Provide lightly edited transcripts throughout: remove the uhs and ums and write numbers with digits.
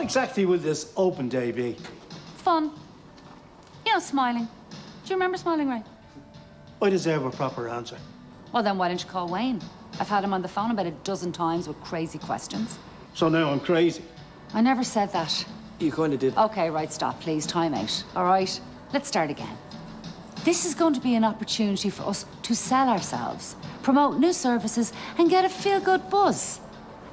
exactly will this open day be? Fun. You know, smiling. Do you remember smiling, Ray? I deserve a proper answer. Well, then why don't you call Wayne? I've had him on the phone about a dozen times with crazy questions. So now I'm crazy. I never said that. You kind of did. Okay, right, stop, please. Time out. All right? Let's start again. This is going to be an opportunity for us to sell ourselves, promote new services, and get a feel-good buzz.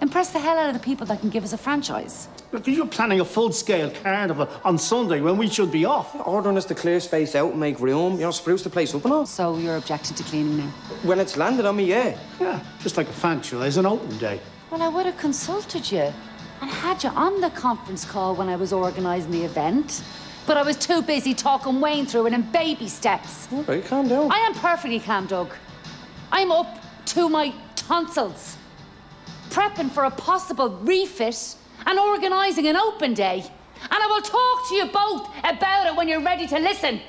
Impress the hell out of the people that can give us a franchise. Look, you're planning a full-scale carnival on Sunday when we should be off. Ordering us to clear space out and make room, you know, spruce the place up and all. So you're objecting to cleaning now? When it's landed on me, yeah. Yeah, just like a franchise, an open day. Well, I would have consulted you and had you on the conference call when I was organising the event. But I was too busy talking Wayne through it in baby steps. All right, calm down. I am perfectly calm, Doug. I'm up to my tonsils, prepping for a possible refit and organising an open day. And I will talk to you both about it when you're ready to listen.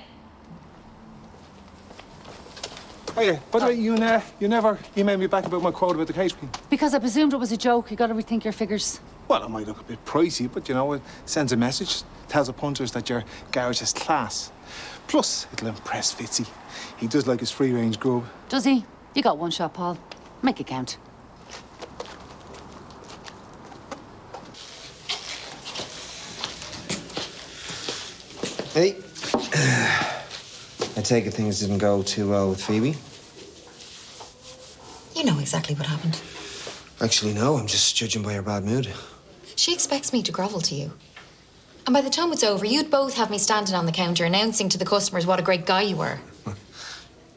Oh yeah, by the way, you never emailed me back about my quote about the catering. Because I presumed it was a joke. You got to rethink your figures. Well, it might look a bit pricey, but you know, it sends a message, tells the punters that your garage is class. Plus, it'll impress Fitzy. He does like his free-range grub. Does he? You got one shot, Paul. Make it count. Hey. I take it things didn't go too well with Phoebe? You know exactly what happened. Actually, no. I'm just judging by her bad mood. She expects me to grovel to you. And by the time it's over, you'd both have me standing on the counter announcing to the customers what a great guy you were.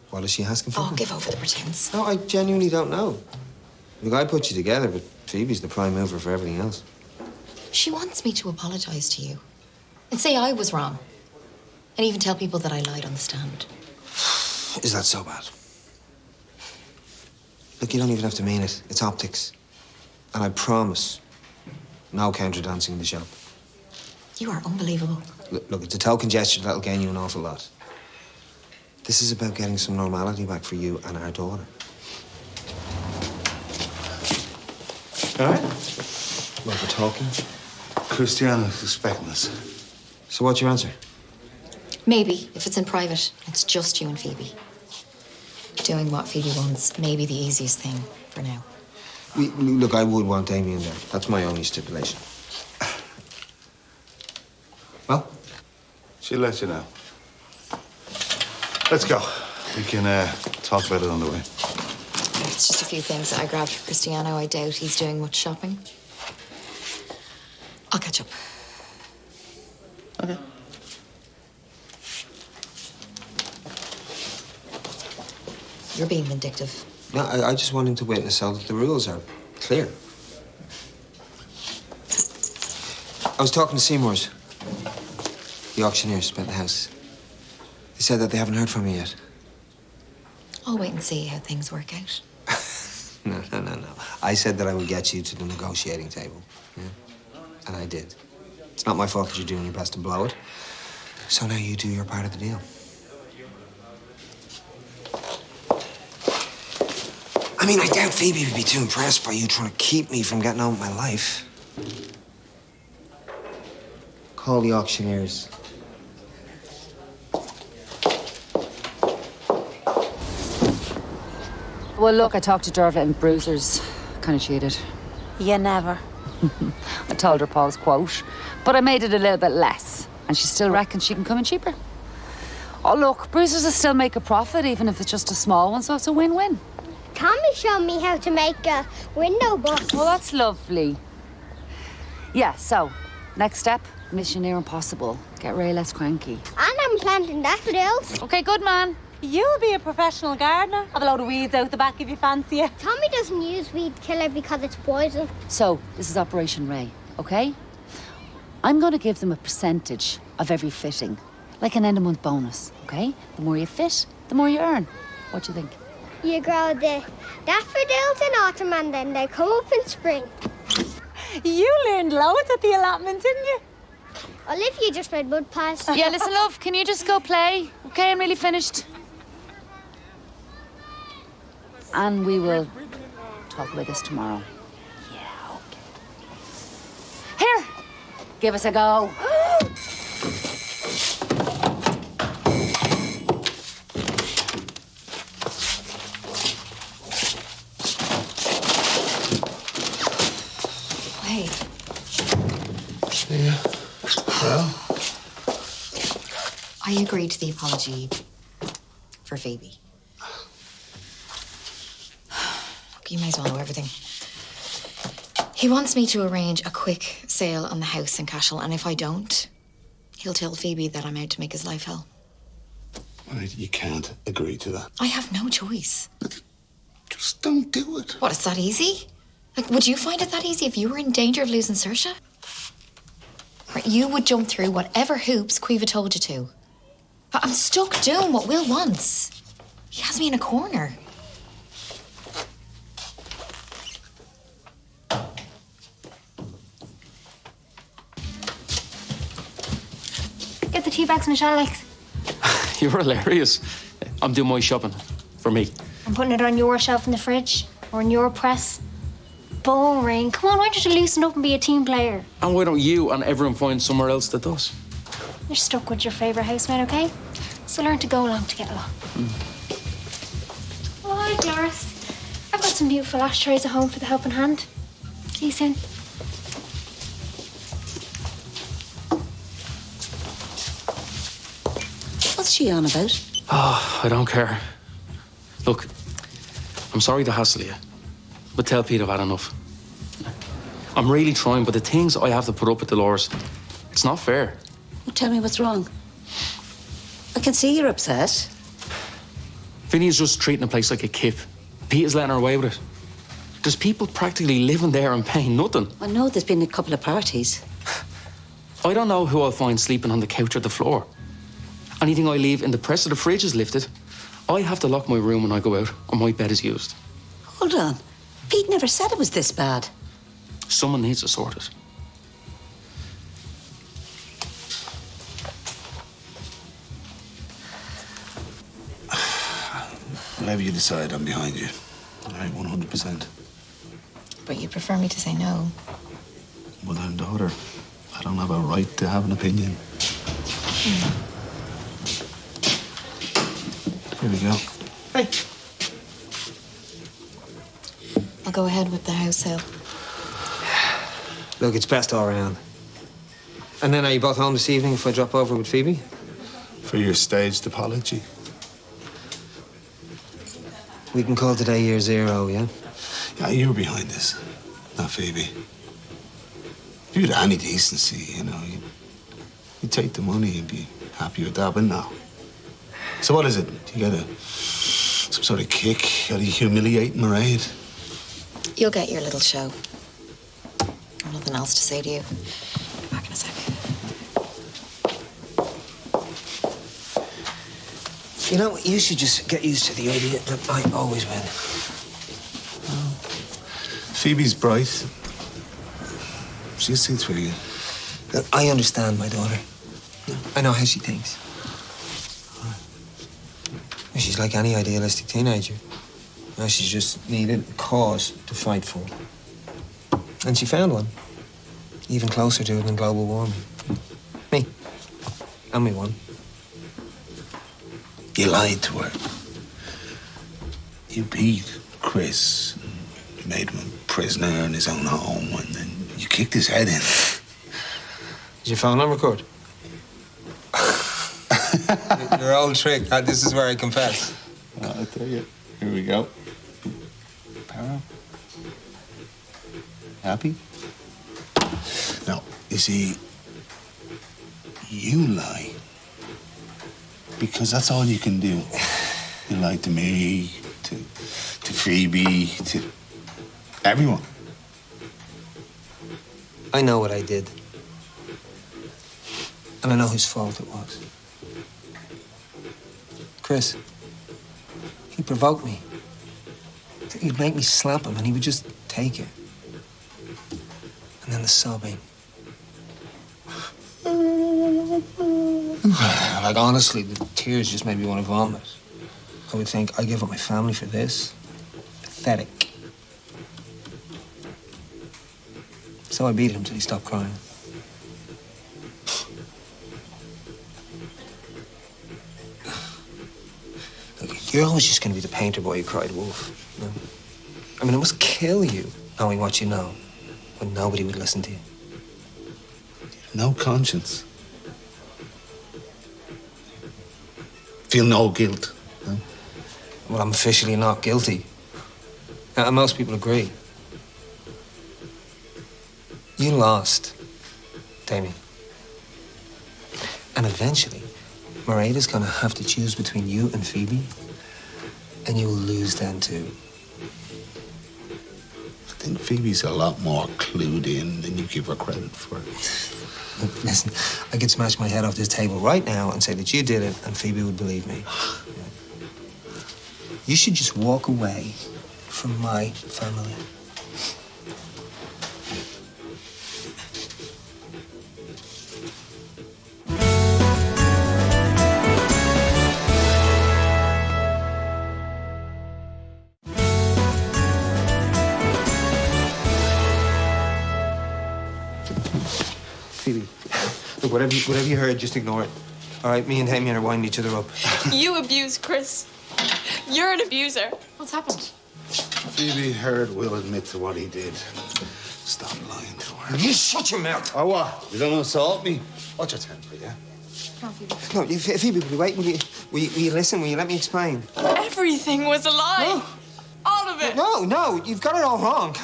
What is she asking for? Oh, give over the pretense. No, I genuinely don't know. Look, I put you together, but Phoebe's the prime mover for everything else. She wants me to apologize to you and say I was wrong. And even tell people that I lied on the stand. Is that so bad? Look, you don't even have to mean it. It's optics. And I promise, no counter dancing in the shop. You are unbelievable. Look, it's a token gesture that'll gain you an awful lot. This is about getting some normality back for you and our daughter. All right? Like we're talking. Christiana's expecting us. So what's your answer? Maybe, if it's in private, it's just you and Phoebe. Doing what Phoebe wants may be the easiest thing for now. Look, I would want Damian there. That's my only stipulation. Well? She'll let you know. Let's go. We can talk about it on the way. It's just a few things that I grabbed for Cristiano. I doubt he's doing much shopping. I'll catch up. Okay. You're being vindictive. No, I just want him to witness so that the rules are clear. I was talking to Seymour's. The auctioneers about the house. They said that they haven't heard from me yet. I'll wait and see how things work out. No. I said that I would get you to the negotiating table. Yeah? And I did. It's not my fault that you're doing your best to blow it. So now you do your part of the deal. I mean, I doubt Phoebe would be too impressed by you trying to keep me from getting on with my life. Call the auctioneers. Well, look, I talked to Derva and Bruiser's kind of cheated. You never. I told her Paul's quote, but I made it a little bit less. And she still reckons she can come in cheaper. Oh, look, Bruiser's will still make a profit, even if it's just a small one, so it's a win-win. Tommy showed me how to make a window box. Well, that's lovely. Yeah, so, next step, mission near impossible. Get Ray less cranky. And I'm planting daffodils. Okay, good man. You'll be a professional gardener. Have a load of weeds out the back if you fancy it. Tommy doesn't use weed killer because it's poison. So, this is Operation Ray, okay? I'm going to give them a percentage of every fitting, like an end-of-month bonus, okay? The more you fit, the more you earn. What do you think? You grow the daffodils in autumn and then they come up in spring. You learned loads at the allotment, didn't you? Olivia just read mud pies. Yeah, listen, love, can you just go play? Okay, I'm really finished. And we will talk about this tomorrow. Yeah, okay. Here, Give us a go. Wait. Yeah. Well? I agreed to the apology for Phoebe. Look, you may as well know everything. He wants me to arrange a quick sale on the house in Cashel, and if I don't, he'll tell Phoebe that I'm out to make his life hell. Right, you can't agree to that. I have no choice. Just don't do it. What, it's that easy? Like, would you find it that easy if you were in danger of losing Saoirse? Right, you would jump through whatever hoops Quiva told you to. I'm stuck doing what Will wants. He has me in a corner. Get the tea bags and the Alex. You're hilarious. I'm doing my shopping. For me. I'm putting it on your shelf in the fridge or in your press. Boring. Come on, why don't you loosen up and be a team player? And why don't you and everyone find somewhere else that does? You're stuck with your favourite housemate, okay? So learn to go along to get along. Oh, hi, Doris. I've got some beautiful ashtrays at home for the helping hand. See you soon. What's she on about? Oh, I don't care. Look, I'm sorry to hassle you, but tell Pete I've had enough. I'm really trying, but the things I have to put up with Dolores, it's not fair. Well, tell me what's wrong. I can see you're upset. Vinny's just treating the place like a kip. Pete is letting her away with it. There's people practically living there and paying nothing. I know there's been a couple of parties. I don't know who I'll find sleeping on the couch or the floor. Anything I leave in the press or the fridge is lifted. I have to lock my room when I go out, or my bed is used. Hold on. Pete never said it was this bad. Someone needs to sort it. Whatever you decide, I'm behind you. All right, 100%. But you prefer me to say no. Well, I'm daughter. I don't have a right to have an opinion. Here we go. Hey. I'll go ahead with the house sale. Look, it's best all around. And then are you both home this evening if I drop over with Phoebe? For your staged apology. We can call today year zero, yeah? Yeah, you were behind this, not Phoebe. If you had any decency, you know, you'd take the money and be happy with that, but no. So what is it? You get some sort of kick out of humiliating Mairead? You'll get your little show. I've nothing else to say to you. Back in a sec. You know, you should just get used to the idea that I always win. Phoebe's bright. She'll see through you. Look, I understand my daughter. I know how she thinks. She's like any idealistic teenager. She just needed a cause to fight for. And she found one. Even closer to it than global warming. Me. And me one. You lied to her. You beat Chris. You made him a prisoner in his own home, and then you kicked his head in. Is your phone on record? Your old trick. This is where I confess. I'll tell you. Here we go. Power. Happy? Now, you see, you lie because that's all you can do. You lie to me, to Phoebe, to everyone. I know what I did. And I know whose fault it was. Chris, he provoked me. He'd make me slap him and he would just take it. And then the sobbing. Like, honestly, the tears just made me want to vomit. I would think, I give up my family for this. Pathetic. So I beat him till he stopped crying. You're always just going to be the painter boy who cried wolf. You know? I mean, it must kill you knowing what you know, when nobody would listen to you. No conscience. Feel no guilt. No? Well, I'm officially not guilty. And most people agree. You lost, Damian. And eventually, Mairead is going to have to choose between you and Phoebe, and you will lose then too. I think Phoebe's a lot more clued in than you give her credit for. Look, listen, I could smash my head off this table right now and say that you did it, and Phoebe would believe me. You should just walk away from my family. Phoebe, look, whatever you heard, just ignore it. All right, me and Damian are winding each other up. You abuse Chris. You're an abuser. What's happened? Phoebe heard Will admit to what he did. Stop lying to her. You shut your mouth. Or what? You don't assault me? Watch your temper, yeah? No, Phoebe, wait. Will you listen? Will you let me explain? Everything was a lie. No. All of it. No, you've got it all wrong.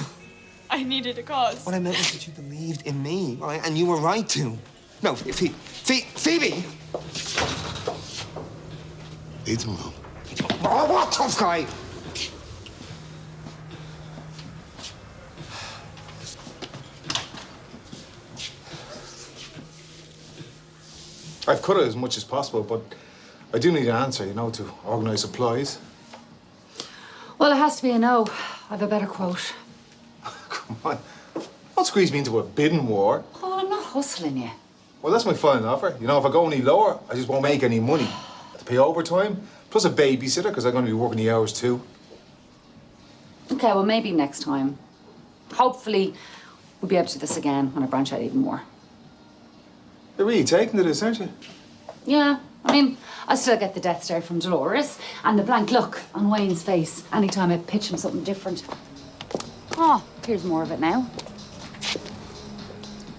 I needed a cause. What I meant was that you believed in me, right? And you were right to. No, Phoebe! Leave him alone. Oh, what tough guy! I've cut it as much as possible, but I do need an answer, you know, to organise supplies. Well, it has to be a no. I've a better quote. Come on. Don't squeeze me into a bidding war. Oh, I'm not hustling you. Well, that's my final offer. You know, if I go any lower, I just won't make any money. I have to pay overtime, plus a babysitter, because I'm going to be working the hours too. Okay, well, maybe next time. Hopefully, we'll be able to do this again when I branch out even more. You're really taking to this, aren't you? Yeah, I mean, I still get the death stare from Dolores and the blank look on Wayne's face anytime I pitch him something different. Oh, here's more of it now.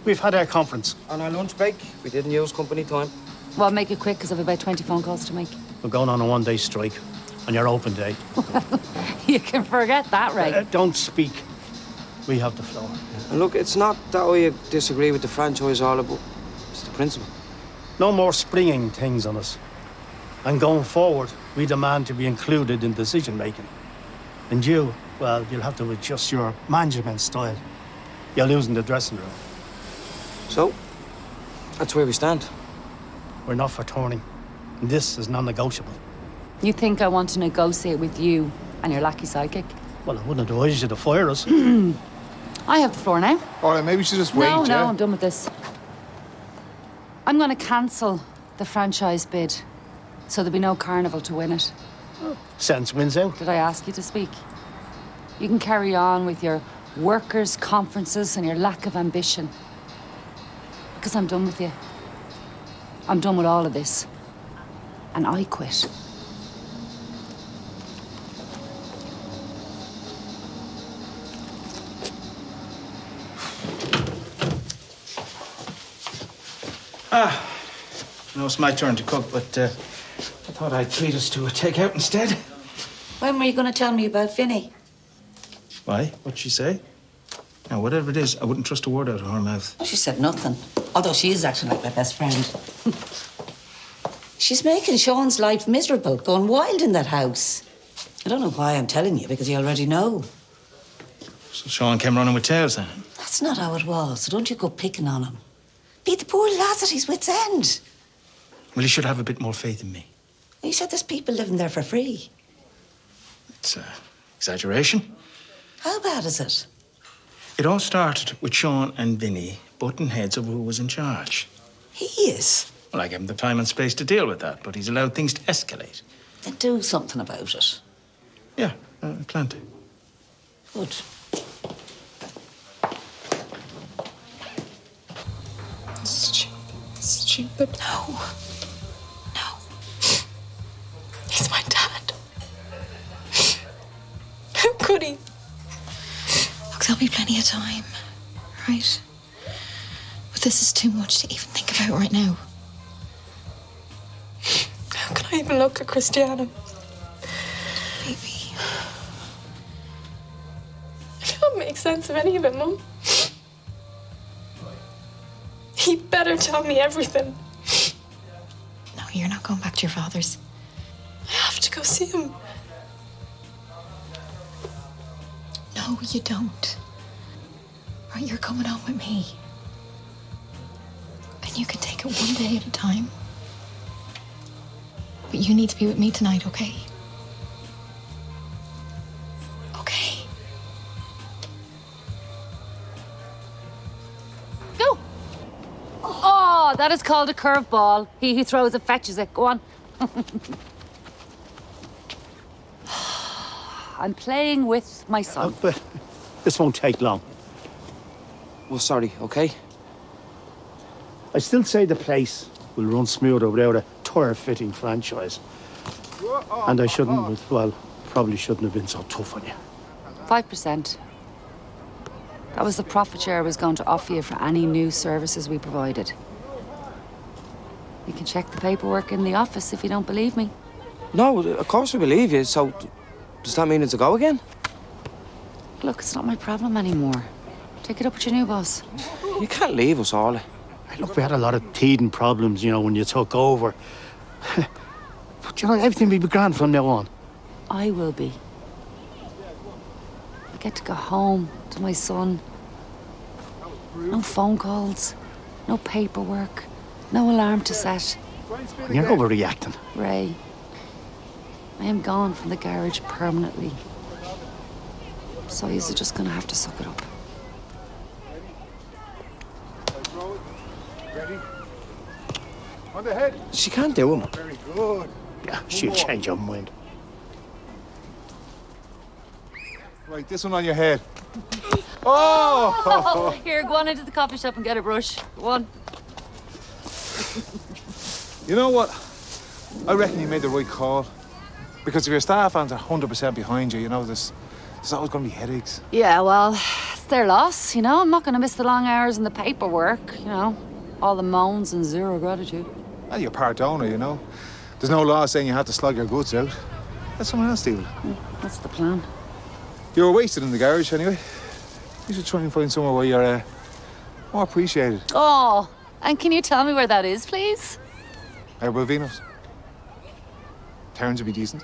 We've had our conference. On our lunch break, we didn't use company time. Well, make it quick, because I've about 20 phone calls to make. We're going on a one-day strike on your open day. You can forget that, Ray. Don't speak. We have the floor. And look, it's not that we disagree with the franchise all about. It's the principle. No more springing things on us. And going forward, we demand to be included in decision-making. And you, well, you'll have to adjust your management style. You're losing the dressing room. So, that's where we stand. We're not for turning. This is non-negotiable. You think I want to negotiate with you and your lackey sidekick? Well, I wouldn't advise you to fire us. I have the floor now. All right, maybe we should just wait, No, yeah? I'm done with this. I'm going to cancel the franchise bid, so there'll be no carnival to win it. Sense wins out. Did I ask you to speak? You can carry on with your workers' conferences and your lack of ambition. Because I'm done with you. I'm done with all of this. And I quit. I know it's my turn to cook, but I thought I'd treat us to a takeout instead. When were you going to tell me about Vinny? Why? What'd she say? Now, whatever it is, I wouldn't trust a word out of her mouth. Oh, she said nothing. Although she is acting like my best friend. She's making Sean's life miserable, going wild in that house. I don't know why I'm telling you, because you already know. So Sean came running with tails then? That's not how it was, so don't you go picking on him. Be the poor lad's at his wit's end. Well, you should have a bit more faith in me. You said there's people living there for free. It's exaggeration. How bad is it? It all started with Sean and Vinny butting heads over who was in charge. He is. Well, I gave him the time and space to deal with that, but he's allowed things to escalate. Then do something about it. Yeah, I plan to. Good. Stupid. No. No. He's my dad. could he? Look, there'll be plenty of time, right? But this is too much to even think about right now. How can I even look at Christiana? Phoebe. I can't make sense of any of it, Mum. He better tell me everything. No, you're not going back to your father's. I have to go see him. No, you don't. Right, you're coming home with me. And you can take it one day at a time. But you need to be with me tonight, okay? Okay. Go! Oh, that is called a curveball. He who throws it fetches it. Go on. I'm playing with my son. But this won't take long. Well, sorry, okay? I still say the place will run smoother without a tire-fitting franchise. And I shouldn't have, well, probably shouldn't have been so tough on you. 5%. That was the profit share I was going to offer you for any new services we provided. You can check the paperwork in the office if you don't believe me. No, of course we believe you, so does that mean it's a go again? Look, it's not my problem anymore. Take it up with your new boss. You can't leave us, Orla. Look, we had a lot of teething problems, you know, when you took over. But, you know, everything will be grand from now on. I will be. I get to go home to my son. No phone calls, no paperwork, no alarm to set. You're overreacting. Ray, I am gone from the garage permanently. So you're just gonna have to suck it up. Ready? On the head. She can't do him. Very good. Yeah, she'll change her mind. Right, this one on your head. Oh! Here, go on into the coffee shop and get a brush. Go on. You know what? I reckon you made the right call. Because if your staff aren't 100% behind you, you know, there's always going to be headaches. Yeah, well, it's their loss, you know. I'm not going to miss the long hours and the paperwork, you know. All the moans and zero gratitude. Well, you're part owner, you know. There's no law saying you have to slug your goods out. Let someone else deal with it. That's the plan. You were wasted in the garage anyway. You should try and find somewhere where you're more appreciated. Oh, and can you tell me where that is, please? How about Venus? Terrence would be decent.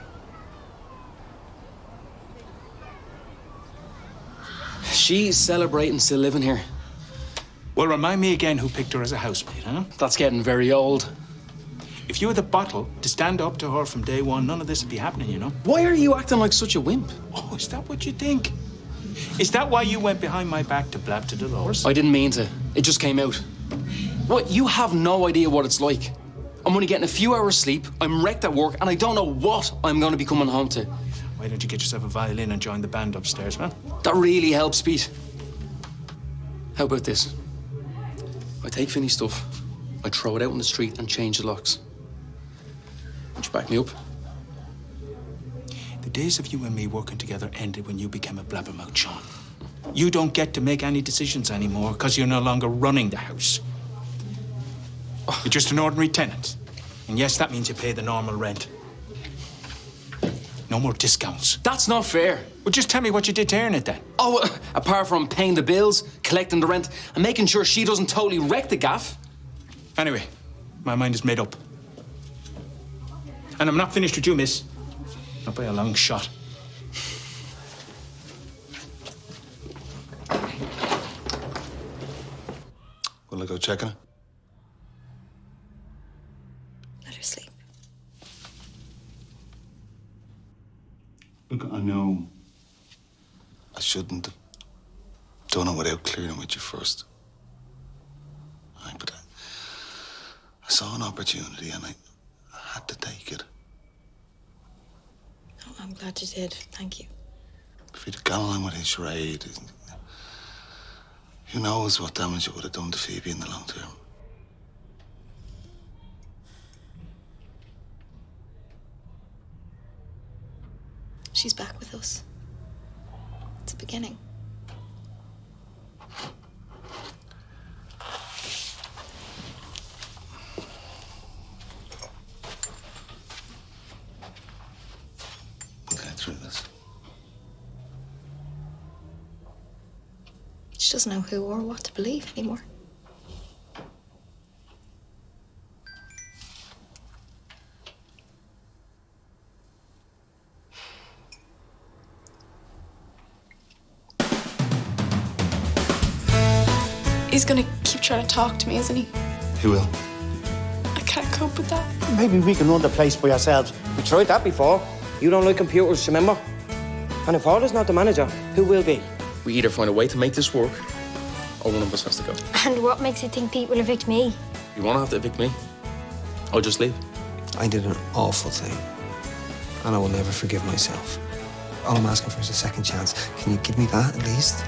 She's celebrating still living here. Well, remind me again who picked her as a housemaid, huh? That's getting very old. If you had the bottle to stand up to her from day one, none of this would be happening, you know? Why are you acting like such a wimp? Oh, is that what you think? Is that why you went behind my back to blab to Dolores? I didn't mean to. It just came out. What? You have no idea what it's like. I'm only getting a few hours sleep, I'm wrecked at work, and I don't know what I'm going to be coming home to. Why don't you get yourself a violin and join the band upstairs, man? That really helps, Pete. How about this? I take Vinny's stuff, I throw it out in the street and change the locks. Would you back me up? The days of you and me working together ended when you became a blabbermouth, Sean. You don't get to make any decisions anymore because you're no longer running the house. You're just an ordinary tenant. And yes, that means you pay the normal rent. No more discounts. That's not fair. Well, just tell me what you did to earn it then. Oh, apart from paying the bills, collecting the rent, and making sure she doesn't totally wreck the gaff. Anyway, my mind is made up. And I'm not finished with you, miss. Not by a long shot. Will I go check her? Let her sleep. Look, I know I shouldn't have done it without clearing with you first. Aye, but I saw an opportunity and I had to take it. Oh, I'm glad you did. Thank you. If he'd gone along with his charade, who knows what damage it would have done to Phoebe in the long term. She's back with us. beginning. We'll get through this. She doesn't know who or what to believe anymore. He's gonna keep trying to talk to me, isn't he? He will. I can't cope with that. Maybe we can run the place by ourselves. We tried that before. You don't like computers, remember? And if Orla's not the manager, who will be? We either find a way to make this work, or one of us has to go. And what makes you think Pete will evict me? You won't have to evict me. I'll just leave. I did an awful thing, and I will never forgive myself. All I'm asking for is a second chance. Can you give me that, at least?